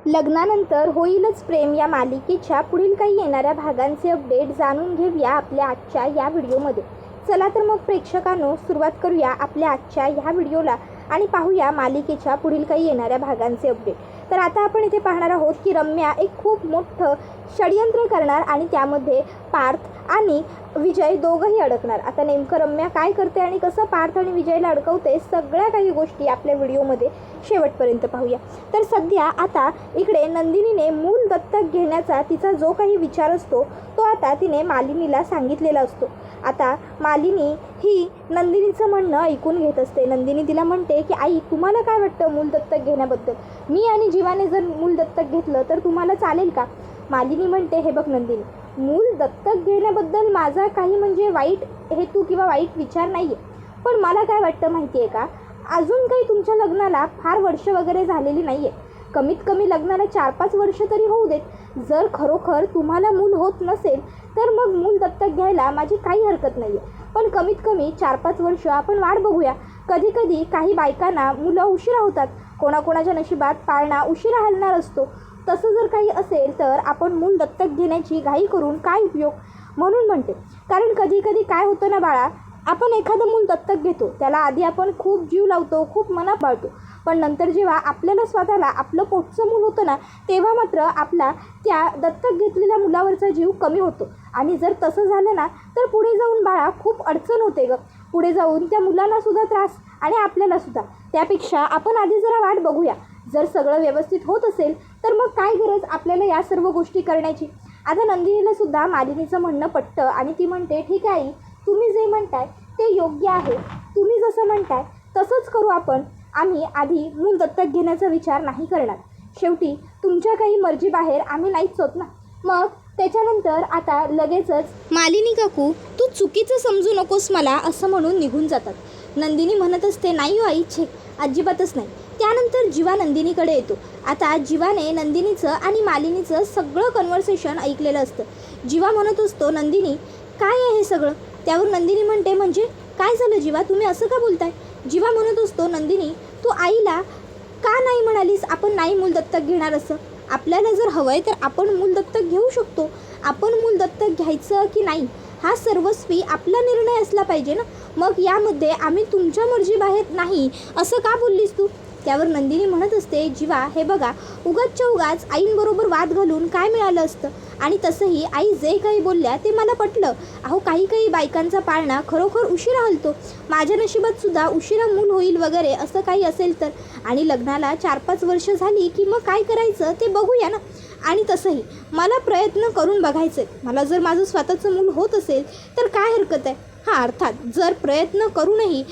लग्नानंतर होईलच प्रेम या मालिकेच्या पुढील काही येणाऱ्या भागांचे अपडेट जाणून घेऊया आपल्या आजच्या या व्हिडिओमध्ये. चला तर मग प्रेक्षकांनो, सुरुवात करूया आपल्या आजच्या ह्या व्हिडिओला आणि पाहूया मालिकेच्या पुढील काही येणाऱ्या भागांचे अपडेट. तर आता आपण इथे पाहणार आहोत की रम्या एक खूप मोठं षडयंत्र करणार आणि त्यामध्ये पार्थ आणि विजय दोघंही अडकणार. आता नेमकं रम्या काय करते आणि कसं पार्थ आणि विजयला अडकवते, सगळ्या काही गोष्टी आपल्या व्हिडिओमध्ये शेवटपर्यंत पाहूया. तर सध्या आता इकडे नंदिनीने मूल दत्तक घेण्याचा तिचा जो काही विचार असतो तो आता तिने मालिनीला सांगितलेला असतो. आता मालिनी ही नंदिनीचं म्हणणं ऐकून घेत असते. नंदिनी तिला म्हणते की आई, तुम्हाला काय वाटतं मूल दत्तक घेण्याबद्दल? मी आणि जीवाने जर मूल दत्तक घेतलं तर तुम्हाला चालेल का? मालिनी म्हणते, हे बघ नंदिनी, मूल दत्तक घेण्याबद्दल माझा काही म्हणजे वाईट हेतू किंवा वाईट विचार नाही आहे. पण मला काय वाटतं माहिती आहे का, अजून काही तुमच्या लग्नाला फार वर्ष वगैरे झालेली नाही आहे. कमीत कमी लग्नाला 4-5 वर्ष तरी होऊ देत. जर खरोखर तुम्हाला मूल होत नसेल तर मग मूल दत्तक घ्यायला माझी काही हरकत नाही आहे. पण कमीत कमी 4-5 वर्ष आपण वाट बघूया. कधी कधी काही बायकांना मुलं उशिरा होतात, कोणाकोणाच्या नशिबात पाळणा उशिरा हलणार असतो. तसं जर काही असेल तर आपण मूल दत्तक घेण्याची घाई करून काय उपयोग, म्हणून म्हणते. कारण कधी कधी काय होतं ना बाळा, आपण एखादं मूल दत्तक घेतो, त्याला आधी आपण खूप जीव लावतो, खूप मनात बाळतो. पण नंतर जेव्हा आपल्याला स्वतःला आपलं पोटचं मूल होतं ना, तेव्हा मात्र आपला त्या दत्तक घेतलेल्या मुलावरचा जीव कमी होतो. आणि जर तसं झालं ना तर पुढे जाऊन बाळा खूप अडचण होते गं. पुढे जाऊन त्या मुलांनासुद्धा त्रास आणि आपल्यालासुद्धा. त्यापेक्षा आपण आधी जरा वाट बघूया. जर सगळं व्यवस्थित होत असेल तर मग काय गरज आपल्याला या सर्व गोष्टी करण्याची. आता नंदिनीला सुद्धा मालिनीचं म्हणणं पटतं आणि ती म्हणते, ठीक आहे आई, तुम्ही जे म्हणताय ते योग्य आहे. तुम्ही जसं म्हणताय तसंच करू आपण. आम्ही आधी मूल दत्तक घेण्याचा विचार नाही करणार. शेवटी तुमच्या काही मर्जीबाहेर आम्ही नाहीच होत ना. मग त्याच्यानंतर आता लगेचच मालिनी काकू, तू चुकीचं समजू नकोस मला, असं म्हणून निघून जातात. नंदिनी म्हणत असते, नाही हो आई, छे, अजिबातच नाही. त्यानंतर जीवा नंदिनीकडे येतो. आता जीवाने नंदिनीचं आणि मालिनीचं सगळं कन्व्हर्सेशन ऐकलेलं असतं. जीवा म्हणत असतो, नंदिनी काय आहे हे सगळं? त्यावर नंदिनी म्हणते, म्हणजे काय झालं जीवा, तुम्ही असं का बोलताय? जीवा म्हणत असतो, नंदिनी, तू आईला का नाही म्हणालीस आपण नाही मूल दत्तक घेणार असं? आपल्याला जर हवं आहे तर आपण मूल दत्तक घेऊ शकतो. आपण मूल दत्तक घ्यायचं की नाही हा सर्वस्वी आपला निर्णय असला पाहिजे ना. मग यामध्ये आम्ही तुमच्या मर्जीबाहेर नाही असं का बोललीस तू? त्यावर नंदिनी म्हणत असते, जीवा हे बघा, उगाचच्या उगाच आईंबरोबर वाद घालून काय मिळालं असतं? आणि तसंही आई जे काही बोलल्या ते मला पटलं. अहो, काही काही बायकांचा पाळणा खरोखर उशिरा हलतो. माझ्या नशिबातसुद्धा उशिरा मूल होईल वगैरे असं काही असेल तर. आणि लग्नाला 4-5 वर्ष झाली की मग काय करायचं ते बघूया ना. आणि तसंही मला प्रयत्न करून बघायचे. मला जर माझं स्वतःचं मूल होत असेल तर काय हरकत आहे? हां, अर्थात जर प्रयत्न करूनही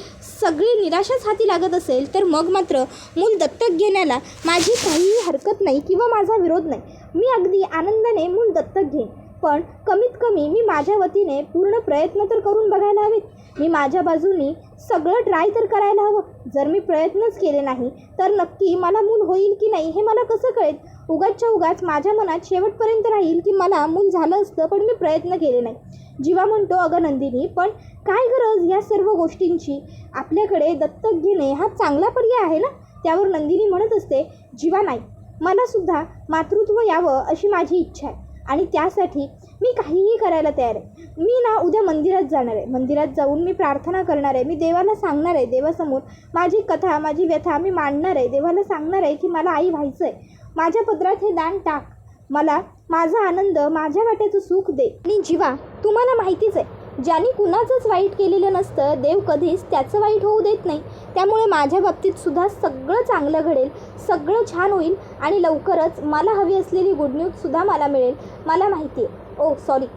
सगळी निराशाच हाती लागत असेल तर मग मात्र मूल दत्तक घेण्याला माझी काहीही हरकत नाही किंवा माझा विरोध नाही. मी अगदी आनंदाने मूल दत्तक घेईन. पण कमीत कमी मी माझ्या वतीने पूर्ण प्रयत्न तर करून बघायला हवेत. मी माझ्या बाजूनी सगळं ट्राय तर करायला हवं. जर मी प्रयत्नच केले नाही तर नक्की मला मूल होईल की नाही हे मला कसं कळेल? उगाचच्या उगाच माझ्या मनात शेवटपर्यंत राहील की मला मूल झालं असतं पण मी प्रयत्न केले नाही. जीवा म्हणतो, अगं नंदिनी, पण काय गरज या सर्व गोष्टींची? आपल्याकडे दत्तक घेणे हा चांगला पर्याय आहे ना. त्यावर नंदिनी म्हणत असते, जीवा नाही, मलासुद्धा मातृत्व यावं अशी माझी इच्छा आहे आणि त्यासाठी मी काहीही करायला तयार आहे. मी ना उद्या मंदिरात जाणार आहे. मंदिरात जाऊन मी प्रार्थना करणार आहे. मी देवाला सांगणार आहे, देवासमोर माझी कथा, माझी व्यथा मी मांडणार आहे. देवाला सांगणार आहे की मला आई व्हायचं आहे. माझ्या पदरात हे दान टाक. मला माझा आनंद, माझ्या वाट्याचं सुख दे. आणि जीवा, तुम्हाला माहितीच आहे, ज्यांनी कुणाचंच वाईट केलेलं नसतं देव कधीच त्याचं वाईट होऊ देत नाही. त्यामुळे माझ्या बाबतीतसुद्धा सगळं चांगलं घडेल, सगळं छान होईल आणि लवकरच मला हवी असलेली गुड न्यूजसुद्धा मला मिळेल. मला माहिती आहे,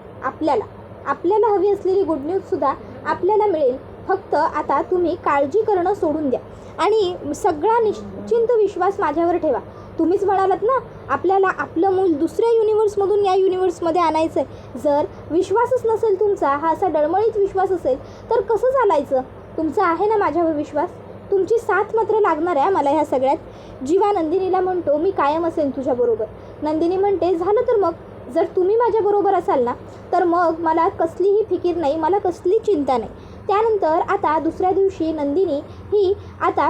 आपल्याला हवी असलेली गुड न्यूजसुद्धा आपल्याला मिळेल. फक्त आता तुम्ही काळजी करणं सोडून द्या आणि सगळा निश्चिंत विश्वास माझ्यावर ठेवा. तुम्हीच म्हणालात ना, आपल्याला आपलं मूल दुसऱ्या युनिवर्समधून या युनिवर्समध्ये आणायचं आहे. जर विश्वासच नसेल तुमचा, हा असा डळमळीत विश्वास असेल तर कसं चालायचं? तुमचा आहे ना माझ्यावर विश्वास? तुमची साथ मात्र लागणार आहे मला ह्या सगळ्यात. जीवा नंदिनीला म्हणतो, मी कायम असेन तुझ्याबरोबर. नंदिनी म्हणते, झालं तर मग जर तुम्ही माझ्याबरोबर असाल ना तर मग मला कसलीही फिकीर नाही, मला कसली चिंता नाही. त्यानंतर आता दुसऱ्या दिवशी नंदिनी ही आता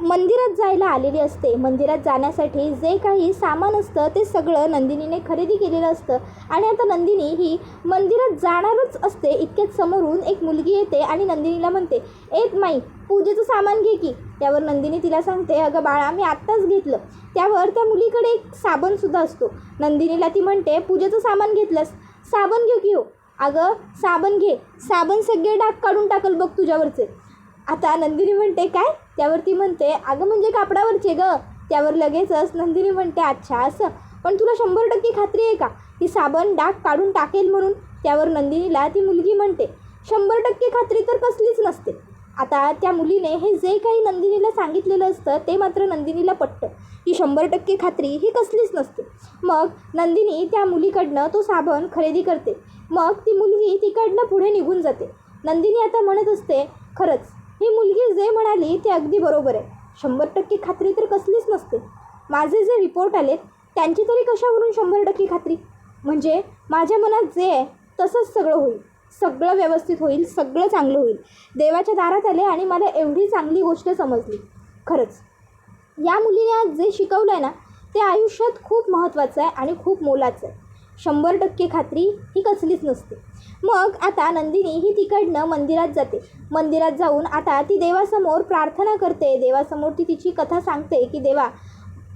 मंदिरात जायला आलेली असते. मंदिरात जाण्यासाठी जे काही सामान असतं ते सगळं नंदिनीने खरेदी केलेलं असतं आणि आता नंदिनी ही मंदिरात जाणारच असते. इतक्याच समोरून एक मुलगी येते आणि नंदिनीला म्हणते, माई पूजेचं सामान घे की. त्यावर नंदिनी तिला सांगते, अगं बाळा मी आत्ताच घेतलं. त्यावर त्या मुलीकडे एक साबणसुद्धा असतो. नंदिनीला ती म्हणते, पूजेचं सामान घेतलंस, साबण घे की हो. अगं साबण घे, साबण सगळे डाग काढून टाकल बघ तुझ्यावरचे. आता नंदिनी म्हणते, काय? त्यावर ती म्हणते, अगं म्हणजे कापडावरचे गं. त्यावर लगेचच नंदिनी म्हणते, अच्छा असं, पण तुला 100% खात्री आहे का ती साबण डाग काढून टाकेल म्हणून? त्यावर नंदिनीला ती मुलगी म्हणते, 100% खात्री तर कसलीच नसते. आता त्या मुलीने हे जे काही नंदिनीला सांगितलेलं असतं ते मात्र नंदिनीला पटतं की 100% खात्री ही कसलीच नसते. मग नंदिनी त्या मुलीकडनं तो साबण खरेदी करते. मग ती मुलगी तिकडनं पुढे निघून जाते. नंदिनी आता म्हणत असते, खरंच ही मुलगी जे म्हणाली ते अगदी बरोबर आहे. 100% खात्री तर कसलीच नसते. माझे जे रिपोर्ट आलेत त्यांची तरी कशावरून 100% खात्री? म्हणजे माझ्या मनात जे आहे तसंच सगळं होईल, सगळं व्यवस्थित होईल, सगळं चांगलं होईल. देवाच्या दारात आले आणि मला एवढी चांगली गोष्ट समजली. खरंच या मुलीने आज जे शिकवलं आहे ना ते आयुष्यात खूप महत्त्वाचं आहे आणि खूप मोलाचं आहे. 100% खात्री ही कसलीच नसते. मग आता नंदिनी ही तिकडनं मंदिरात जाते. मंदिरात जाऊन आता ती देवासमोर प्रार्थना करते. देवासमोर ती तिची कथा सांगते की देवा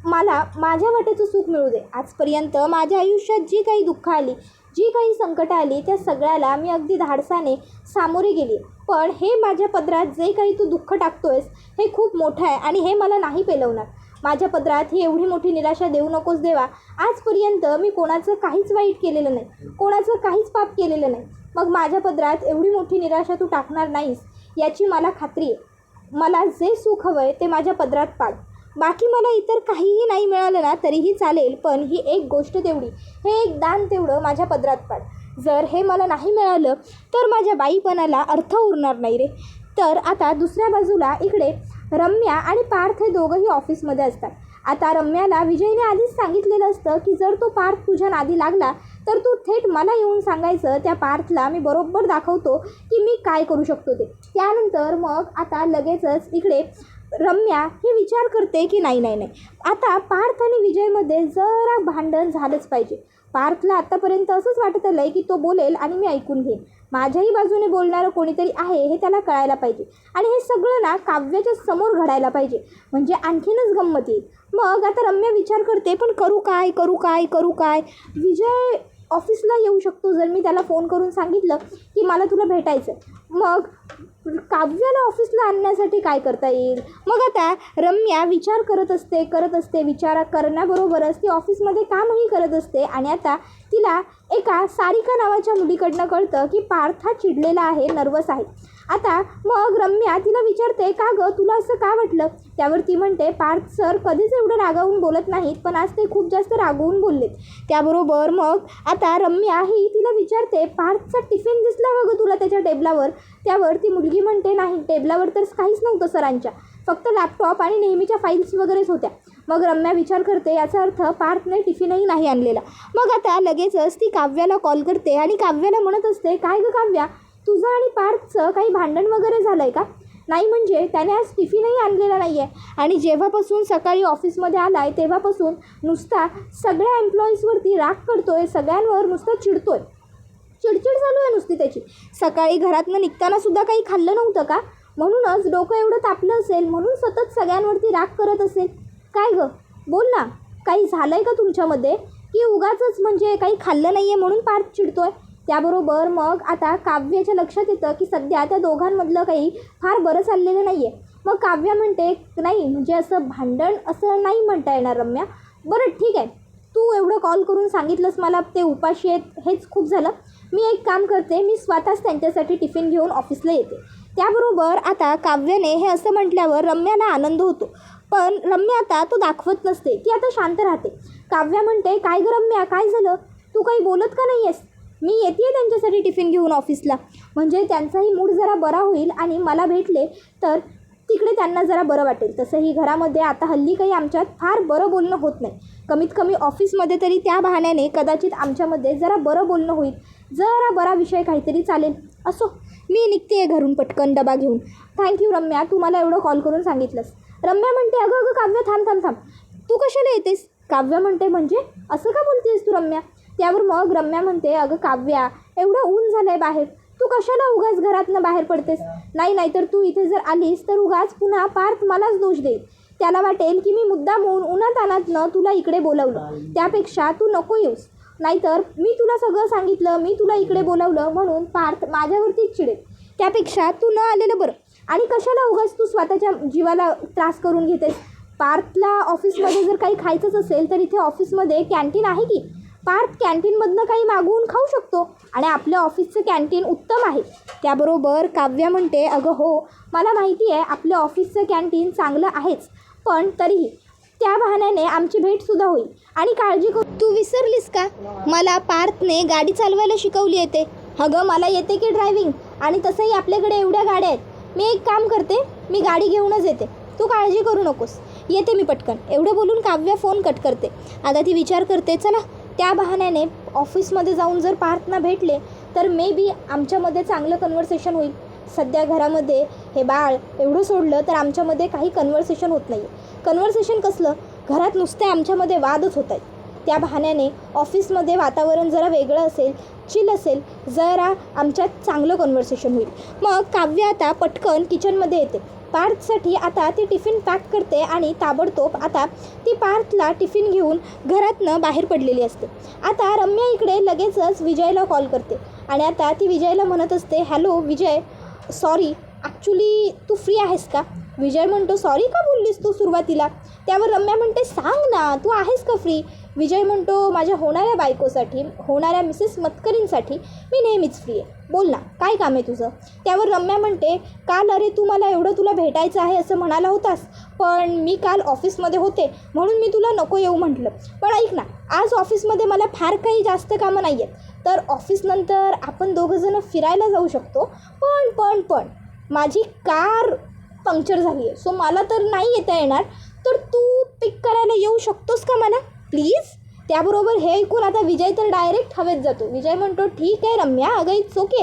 मला माझ्या वाटेचं सुख मिळू दे. आजपर्यंत माझ्या आयुष्यात जी काही दुःख आली, जी काही संकटं आली त्या सगळ्याला मी अगदी धाडसाने सामोरे गेली. पण हे माझ्या पदरात जे काही तू दुःख टाकतोयस हे खूप मोठं आहे आणि हे मला नाही पेलवणार. माझ्या पदरात ही एवढी मोठी निराशा देऊ नकोस देवा. आजपर्यंत मी कोणाचं काहीच वाईट केलेलं नाही, कोणाचं काहीच पाप केलेलं नाही. मग माझ्या पदरात एवढी मोठी निराशा तू टाकणार नाहीस याची मला खात्री आहे. मला जे सुख हवं आहे ते माझ्या पदरात पाड. बाकी मला इतर काहीही नाही मिळालं ना तरीही चालेल, पण ही एक गोष्ट तेवढी, हे एक दान तेवढं माझ्या पदरात पाड. जर हे मला नाही मिळालं तर माझ्या बाईपणाला अर्थ उरणार नाही रे. तर आता दुसऱ्या बाजूला इकडे रम्या आणि पार्थ हे दोघंही ऑफिसमध्ये असतात. आता रम्याला विजयने आधीच सांगितलेलं असतं की जर तो पार्थ तुझ्या नादी लागला तर तू थेट मला येऊन सांगायचं. त्या पार्थला मी बरोबर दाखवतो की मी काय करू शकतो ते. त्यानंतर मग आता लगेचच इकडे रम्या हे विचार करते की नाही आता पार्थ आणि विजयमध्ये जरा भांडण झालंच पाहिजे. पार्थला आत्तापर्यंत असंच वाटत आलं आहे की तो बोलेल आणि मी ऐकून घेईन. माझ्याही बाजूने बोलणारं कोणीतरी आहे हे त्याला कळायला पाहिजे आणि हे सगळं ना काव्याच्या समोर घडायला पाहिजे, म्हणजे आणखीनच गंमत येईल. मग आता रम्या विचार करते, पण करू काय? विजय ऑफिसला येऊ शकतो जर मी त्याला फोन करून सांगितलं की मला तुला भेटायचं. मग काव्याला ऑफिसला आणण्यासाठी काय करता येईल? मग आता रम्या विचार करत असते. विचार करण्याबरोबरच ती ऑफिसमध्ये कामही करत असते आणि आता तिला एका सारिका नावाच्या मुलीकडनं कळतं की पार्थ हा चिडलेला आहे, नर्वस आहे. आता मग रम्या तिला विचारते, का गं तुला असं का वाटलं? त्यावर ती म्हणते, पार्थ सर कधीच एवढं रागावून बोलत नाहीत, पण आज ते खूप जास्त रागवून बोललेत. त्याबरोबर मग आता रम्या ही तिला विचारते, पार्थचा टिफिन दिसला का गं तुला त्याच्या टेबलावर? त्यावर ती मुलगी म्हणते, नाही टेबलावर तर काहीच नव्हतं सरांच्या, फक्त लॅपटॉप आणि नेहमीच्या फाईल्स वगैरेच होत्या. मग रम्या विचार करते, याचा अर्थ पार्थने टिफिनही नाही आणलेला. मग आता लगेचच ती काव्याला कॉल करते आणि काव्याला म्हणत असते, काय गं काव्या तुझं आणि पार्थचं काही भांडण वगैरे झालं आहे का? नाही म्हणजे त्याने आज टिफिनही आणलेला नाही आहे आणि जेव्हापासून सकाळी ऑफिसमध्ये आला आहे तेव्हापासून नुसता सगळ्या एम्प्लॉईजवरती राग करतोय, सगळ्यांवर नुसता चिडतोय, चिडचिड चालू आहे नुसती त्याची. सकाळी घरातनं निघतानासुद्धा काही खाल्लं नव्हतं का? म्हणूनच डोकं एवढं तापलं असेल, म्हणून सतत सगळ्यांवरती राग करत असेल. काय गं बोल ना, काही झालं आहे का तुमच्यामध्ये, की उगाचच म्हणजे काही खाल्लं नाही आहे म्हणून पार्थ चिडतोय? त्याबरोबर मग आता काव्याच्या लक्षात येतं की सध्या त्या दोघांमधलं काही फार बरं चाललेलं नाही आहे. मग काव्या म्हणते, नाही म्हणजे असं भांडण असं नाही म्हणता येणार रम्या. बरं ठीक आहे, तू एवढं कॉल करून सांगितलंस मला ते उपाशी आहेत हेच खूप झालं. मी एक काम करते, मी स्वतःच त्यांच्यासाठी टिफिन घेऊन ऑफिसला येते. त्याबरोबर आता काव्याने हे असं म्हटल्यावर रम्याला आनंद होतो, पण रम्या आता तो दाखवत नसते, ती आता शांत राहते. काव्या म्हणते, काय गं रम्या काय झालं, तू काही बोलत का नाही आहेस? मी येते त्यांच्यासाठी टिफिन घेऊन ऑफिसला, म्हणजे त्यांचाही मूड जरा बरा होईल आणि मला भेटले तर तिकडे त्यांना जरा बरं वाटेल. तसंही घरामध्ये आता हल्ली काही आमच्यात फार बरं बोलणं होत नाही, कमीत कमी ऑफिसमध्ये तरी त्या बहाण्याने कदाचित आमच्यामध्ये जरा बरं बोलणं होईल, जरा बरा विषय काहीतरी चालेल. असो मी निघते घरून पटकन डबा घेऊन. थँक्यू रम्या, तू मला एवढं कॉल करून सांगितलंस. रम्या म्हणते अगं अगं काव्य थांब थांब थांब, तू कशाला येतेस? काव्य म्हणते म्हणजे असं का बोलतेस तू रम्या? त्यावर मग रम्या म्हणते अगं काव्या, एवढं ऊन झालं आहे बाहेर, तू कशाला उगाच घरातनं बाहेर पडतेस? नाही तर तू इथे जर आलीस तर उगाच पुन्हा पार्थ मलाच दोष देईल. त्याला वाटेल की मी मुद्दाम होऊन उन्हातान्हातनं तुला इकडे बोलवलं, त्यापेक्षा तू नको येऊस. नाहीतर मी तुला सगळं सांगितलं, मी तुला इकडे बोलवलं म्हणून पार्थ माझ्यावरतीच चिडेल. त्यापेक्षा तू न आलेलं बरं. आणि कशाला उगाच तू स्वतःच्या जीवाला त्रास करून घेतेस? पार्थला ऑफिसमध्ये जर काही खायचंच असेल तर इथे ऑफिसमध्ये कॅन्टीन आहे की. पार्थ कॅन्टीनमधनं काही मागवून खाऊ शकतो आणि आपल्या ऑफिसचं कॅन्टीन उत्तम आहे. त्याबरोबर काव्या म्हणते अगं हो, मला माहिती आहे आपल्या ऑफिसचं कॅन्टीन चांगलं आहेच, पण तरीही त्या बहाण्याने आमची भेटसुद्धा होईल. आणि काळजी करू, तू विसरलीस का मला पार्थने गाडी चालवायला शिकवली येते? अगं मला येते की ड्रायव्हिंग, आणि तसंही आपल्याकडे एवढ्या गाड्या आहेत. मी एक काम करते, मी गाडी घेऊनच येते, तू काळजी करू नकोस, येते मी पटकन. एवढं बोलून काव्या फोन कट करते. आता ती विचार करते चला त्या बहाण्याने ऑफिसमध्ये जाऊन जर पार्थना भेटले तर मे बी आमच्यामध्ये चांगलं कन्व्हर्सेशन होईल. सध्या घरामध्ये हे बाळ एवढं सोडलं तर आमच्यामध्ये काही कन्व्हर्सेशन होत नाही आहे. कन्व्हर्सेशन कसलं, घरात नुसते आमच्यामध्ये वादच होत आहेत. त्या बहाण्याने ऑफिसमध्ये वातावरण जरा वेगळं असेल, चिल असेल, जरा आमच्यात चांगलं कन्व्हर्सेशन होईल. मग काव्य आता पटकन किचनमध्ये येते. पार्थसाठी आता ती टिफिन पॅक करते आणि ताबडतोब आता ती पार्थला टिफिन घेऊन घरातनं बाहेर पडलेली असते. आता रम्या इकडे लगेचच विजयला कॉल करते आणि आता ती विजयला म्हणत असते हॅलो विजय, सॉरी ॲक्च्युली तू फ्री आहेस का? विजय म्हणतो सॉरी का बोललीस तू सुरुवातीला? त्यावर रम्या म्हणते सांग ना तू आहेस का फ्री? विजय म्हणतो माझ्या होणाऱ्या बायकोसाठी, होणाऱ्या मिसेस मतकरींसाठी मी नेहमीच फ्री आहे, बोल ना काय काम आहे तुझं? त्यावर रम्या म्हणते काल अरे तू मला एवढं तुला भेटायचं आहे असं म्हणाला होतास, पण मी काल ऑफिसमध्ये होते म्हणून मी तुला नको येऊ म्हटलं. पण ऐक ना, आज ऑफिसमध्ये मला फार काही जास्त कामं नाही आहेत, तर ऑफिसनंतर आपण दोघंजणं फिरायला जाऊ शकतो. पण माझी कार पंक्चर झाली आहे, सो मला तर नाही येता येणार, तर तू पिक करायला येऊ शकतोस का मला प्लीज? त्याबरोबर हे ऐकून आता विजय तर डायरेक्ट हवेत जातो. विजय म्हणतो ठीक आहे रम्या, अगं इट्स ओके,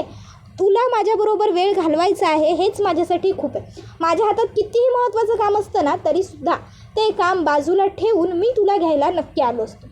तुला माझ्याबरोबर वेळ घालवायचा आहे हेच माझ्यासाठी खूप आहे. माझ्या हातात कितीही महत्त्वाचं काम असतं ना तरीसुद्धा ते काम बाजूला ठेवून मी तुला घ्यायला नक्की आलो असतो.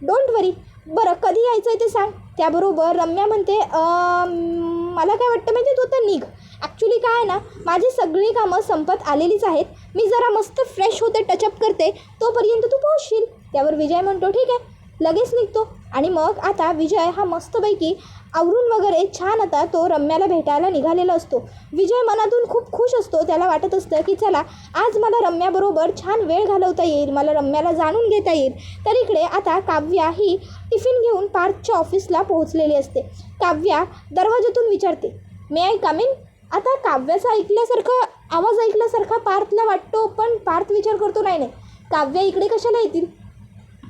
डोंट वरी. बरं कधी यायचं आहे ते सांग. त्याबरोबर रम्या म्हणते मला काय वाटतं माहिती, तू आता निघ. ॲक्च्युली काय आहे ना, माझी सगळी कामं संपत आलेलीच आहेत, मी जरा मस्त फ्रेश होते, टचअप करते, तोपर्यंत तू पोहोचशील. त्यावर विजय म्हणतो ठीक आहे, लगेच निघतो. आणि मग आता विजय हा मस्तपैकी आवरून वगैरे छान आता तो रम्याला भेटायला निघालेला असतो. विजय मनातून खूप खुश असतो, त्याला वाटत असतं की चला आज मला रम्याबरोबर छान वेळ घालवता येईल, मला रम्याला जाणून घेता येईल. तर इकडे आता काव्या ही टिफिन घेऊन पार्थच्या ऑफिसला पोहोचलेली असते. काव्या दरवाजातून विचारते मे आय कम इन? आता काव्याचा आवाज ऐकल्यासारखा पार्थला वाटतो, पण पार्थ विचार करतो नाही काव्या इकडे कशाला येतील.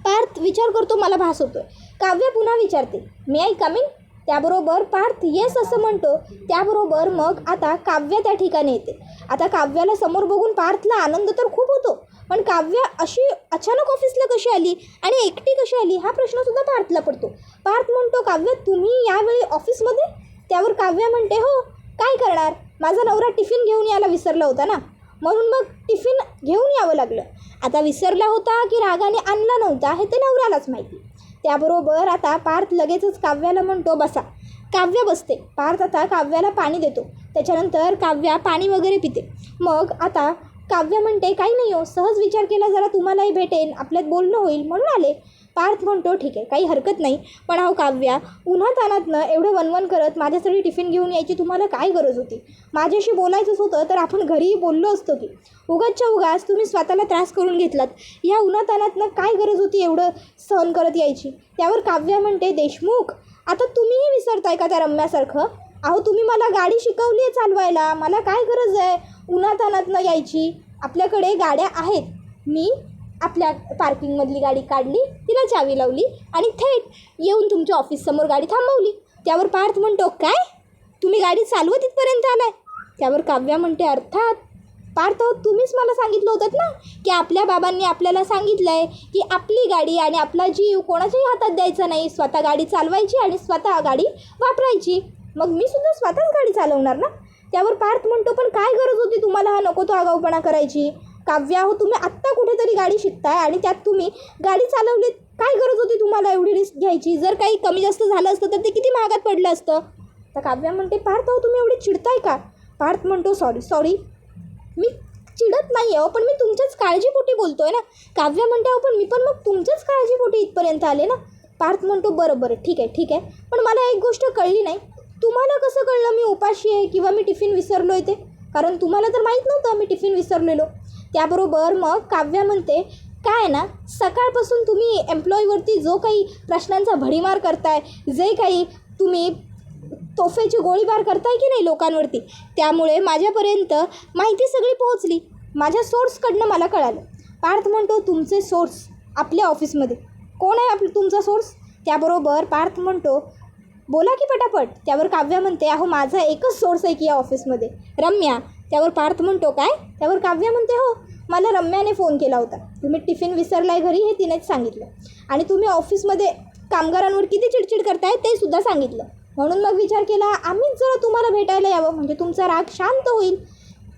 पार्थ विचार करतो मला भास होतोय. काव्या पुन्हा विचारते मे आय कम इन? त्याबरोबर पार्थ येस असं म्हणतो. त्याबरोबर मग आता काव्या त्या ठिकाणी येते. आता काव्याला समोर बघून पार्थला आनंद तर खूप होतो, पण काव्या अशी अचानक ऑफिसला कशी आली आणि एकटी कशी आली हा प्रश्नसुद्धा पार्थला पडतो. पार्थ म्हणतो काव्या तुम्ही यावेळी ऑफिसमध्ये? त्यावर काव्या म्हणते हो, काय करणार, माझा नवरा टिफिन घेऊन यायला विसरला होता ना, म्हणून मग टिफिन घेऊन यावं लागलं. आता विसरला होता की रागाने आणला नव्हता हे ते नवऱ्यालाच माहिती. त्याबरोबर आता पार्थ लगेचच काव्याला म्हणतो बसा. काव्या बसते. पार्थ आता काव्याला पाणी देतो. त्याच्यानंतर काव्या पाणी वगैरे पिते. मग आता काव्या म्हणते काही नाही हो, सहज विचार केला जरा तुम्हालाही भेटेन, आपल्यात बोलणं होईल म्हणून आले. पार्थ म्हणतो ठीक आहे, काही हरकत नाही, पण अहो काव्या उन्हातान्हातनं एवढं वनवन करत माझ्यासाठी टिफिन घेऊन यायची तुम्हाला काय गरज होती? माझ्याशी बोलायचंच होतं तर आपण घरीही बोललो असतो की. उगाचच्या उगाच तुम्ही स्वतःला त्रास करून घेतलात. या उन्हातान्हातनं काय गरज होती एवढं सहन करत यायची? त्यावर काव्या म्हणते देशमुख आता तुम्हीही विसरताय का त्या रम्यासारखं? अहो तुम्ही मला गाडी शिकवली आहे चालवायला, मला काय गरज आहे उन्हातान्हातनं यायची? आपल्याकडे गाड्या आहेत. मी आपल्या पार्किंगमधली गाडी काढली, तिला चावी लावली आणि थेट येऊन तुमच्या ऑफिससमोर गाडी थांबवली. त्यावर पार्थ म्हणतो काय तुम्ही गाडी चालवत इथपर्यंत आलाय? त्यावर काव्या म्हणते अर्थात पार्थ, तुम्हीच मला सांगितलं होतं ना की आपल्या बाबांनी आपल्याला सांगितलं आहे की आपली गाडी आणि आपला जीव कोणाच्याही हातात द्यायचा नाही, स्वतः गाडी चालवायची आणि स्वतः गाडी वापरायची. मग मी सुद्धा स्वतःच गाडी चालवणार ना. त्यावर पार्थ म्हणतो पण काय गरज होती तुम्हाला हा नको तो आगाऊपणा करायची? काव्या हो, तुम्ही आत्ता कुठेतरी गाडी शिकताय आणि त्यात तुम्ही गाडी चालवली, काय गरज होती तुम्हाला एवढी रिस्क घ्यायची? जर काही कमी जास्त झालं असतं तर ते किती महागात पडलं असतं. तर काव्या म्हणते, पार्थ हो तुम्ही एवढे चिडताय का? पार्थ म्हणतो, सॉरी मी चिडत नाही आहे पण मी तुमच्याच काळजीपोटी बोलतो आहे ना. काव्या म्हणते, अहो पण मी पण मग तुमच्याच काळजीपोटी इथपर्यंत आले ना. पार्थ म्हणतो, बरं ठीक आहे पण मला एक गोष्ट कळली नाही, तुम्हाला कसं कळलं मी उपाशी आहे किंवा मी टिफिन विसरलो आहे ते? कारण तुम्हाला तर माहीत नव्हतं मी टिफिन विसरलेलो. त्याबरोबर मग काव्या म्हणते, काय ना, सकाळपासून तुम्ही एम्प्लॉईवरती जो काही प्रश्नांचा भडीमार करताय, जे काही तुम्ही तोफेची गोळीबार करताय की नाही लोकांवरती, त्यामुळे माझ्यापर्यंत माहिती सगळी पोहोचली, माझ्या सोर्सकडनं मला कळालं. पार्थ म्हणतो, तुमचे सोर्स आपल्या ऑफिसमध्ये? कोण आहे तुमचा सोर्स? त्याबरोबर पार्थ म्हणतो, बोला की पटापट. त्यावर काव्या म्हणते, अहो माझा एकच सोर्स आहे की या ऑफिसमध्ये, रम्या. त्यावर पार्थ म्हणतो, काय? त्यावर काव्या म्हणते, हो मला रम्याने फोन केला होता, तुम्ही टिफिन विसरलाय घरी हे तिनेच सांगितलं आणि तुम्ही ऑफिसमध्ये कामगारांवर किती चिडचिड करताय ते सुद्धा सांगितलं. म्हणून मग विचार केला आम्हीच जरा तुम्हाला भेटायला यावं, म्हणजे तुमचा राग शांत होईल.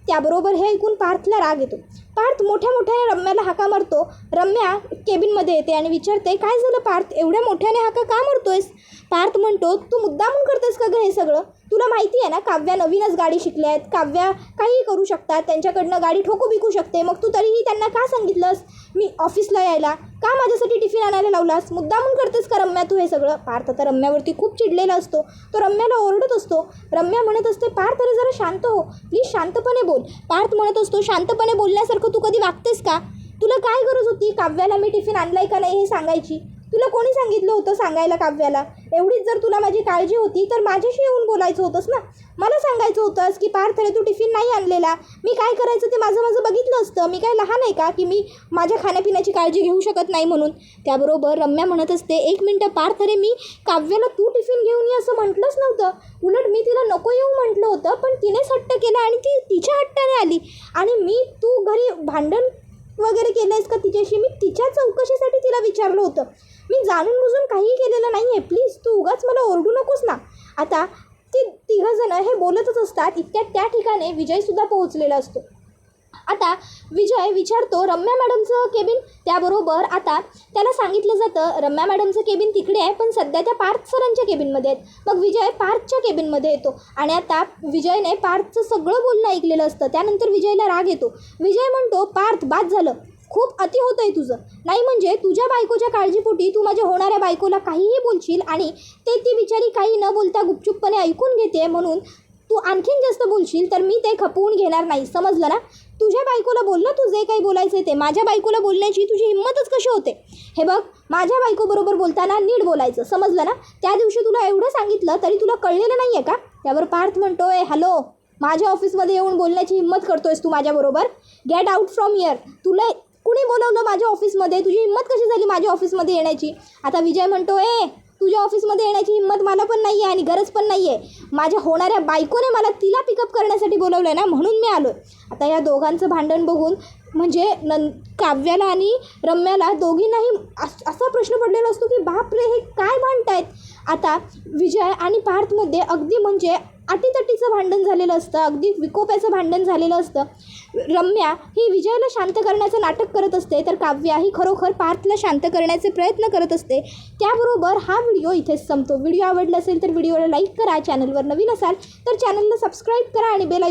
त्याबरोबर हे ऐकून पार्थला राग येतो. पार्थ मोठ्याने रम्याला हाका मारतो. रम्या केबिनमध्ये येते आणि विचारते, काय झालं पार्थ, एवढ्या मोठ्याने हाका का मारतोयस? पार्थ म्हणतो, तू मुद्दामून करतेस का गं हे सगळं? तुला माहिती आहे ना काव्या नवीनच गाडी शिकल्या आहेत, काव्या काहीही करू शकतात, त्यांच्याकडनं गाडी ठोकू बिकू शकते, मग तू तरीही त्यांना का सांगितलंस मी ऑफिसला यायला? का माझ्यासाठी टिफिन आणायला लावलास? मुद्दामून करतेस का रम्या तू हे सगळं? पार्थ आता रम्यावरती खूप चिडलेला असतो, तो रम्याला ओरडत असतो. रम्या म्हणत असते, पार्थ अरे जरा शांत हो प्लीज, शांतपणे बोल. पार्थ म्हणत असतो, शांतपणे बोलण्यासारखं तू कधी वागतेस का? तुला काय गरज होती काव्याला मी टिफिन आणलाय का नाही हे सांगायची? तुला कोणी सांगितलं होतं सांगायला काव्याला? एवढीच जर तुला माझी काळजी होती तर माझ्याशी येऊन बोलायचं होतंस ना, मला सांगायचं होतंस की पार्थ रे तू टिफिन नाही आणलेला, मी काय करायचं ते माझं बघितलं असतं. मी काय लहान आहे का की मी माझ्या खाण्यापिण्याची काळजी घेऊ शकत नाही म्हणून? त्याबरोबर रम्या म्हणत असते, एक मिनटं पार्थ रे, मी काव्याला तू टिफिन घेऊन ये असं म्हटलंच नव्हतं, उलट मी तिला नको येऊ म्हटलं होतं, पण तिनेच हट्ट केला आणि ती तिच्या हट्टाने आली आणि मी तू घरी भांडण वगैरे केलं आहेस का तिच्याशी? मी तिच्या चौकशीसाठी तिला विचारलं होतं, मी जाणून बुजून काहीही केलेलं नाही आहे, प्लीज तू उगाच मला ओरडू नकोस ना. आता ते तिघंजणं हे बोलतच असतात, इतक्यात त्या ठिकाणी विजयसुद्धा पोहोचलेला असतो. आता विजय विचारतो रम्या मॅडमचं केबिन. त्याबरोबर आता त्याला सांगितलं जातं रम्या मॅडमचं केबिन तिकडे आहे, पण सध्या त्या पार्थ सरांच्या केबिनमध्ये आहेत. मग विजय पार्थच्या केबिनमध्ये येतो आणि आता विजयने पार्थचं सगळं बोलणं ऐकलेलं असतं. त्यानंतर विजयला राग येतो. विजय म्हणतो, पार्थ बाद झालं, खूप अति होतं आहे तुझं. नाही म्हणजे तुझ्या बायकोच्या काळजीपोटी तू माझ्या होणाऱ्या बायकोला काहीही बोलशील आणि ते ती बिचारी काही न बोलता गुपचूपपणे ऐकून घेते, म्हणून तू आणखीन जास्त बोलशील तर मी ते खपवून घेणार नाही, समजलं ना? तुझ्या बायकोला बोल ना तू जे काही बोलायचं ते, माझ्या बायकोला बोलण्याची तुझी हिंमतच कशी होते? हे बघ, माझ्या बायकोबरोबर बोलताना नीट बोलायचं, समजलं ना? त्या दिवशी तुला एवढं सांगितलं तरी तुला कळलेलं नाही आहे का? त्यावर पार्थ म्हणतोय, हॅलो, माझ्या ऑफिसमध्ये येऊन बोलण्याची हिंमत करतोयस तू माझ्याबरोबर? Get out from here. तुला कुणी बोलवलं माझ्या ऑफिसमध्ये? तुझी हिंमत कशी झाली माझ्या ऑफिसमध्ये येण्याची? आता विजय म्हणतो, तुझ्या ऑफिसमध्ये येण्याची हिंमत मला पण नाही आहे आणि गरज पण नाही आहे. माझ्या होणाऱ्या बायकोने मला तिला पिकअप करण्यासाठी बोलवलं आहे ना, म्हणून मी आलो. आता या दोघांचं भांडण बघून म्हणजे काव्याला आणि रम्याला दोघींनाही असा प्रश्न पडलेला असतो की बापरे, हे काय भांडतायत? आता विजय आणि पार्थमध्ये अगदी म्हणजे अटीतटीचं भांडण झालेलं असतं, अगदी विकोप्याचं भांडण झालेलं असतं. रम्या ही विजयला शांत करण्याचं नाटक करत असते, तर काव्या ही खरोखर पार्थला शांत करण्याचे प्रयत्न करत असते. त्याबरोबर हा व्हिडिओ इथेच संपतो. व्हिडिओ आवडला असेल तर व्हिडिओला लाईक करा, चॅनलवर नवीन असाल तर चॅनलला सबस्क्राईब करा आणि बेल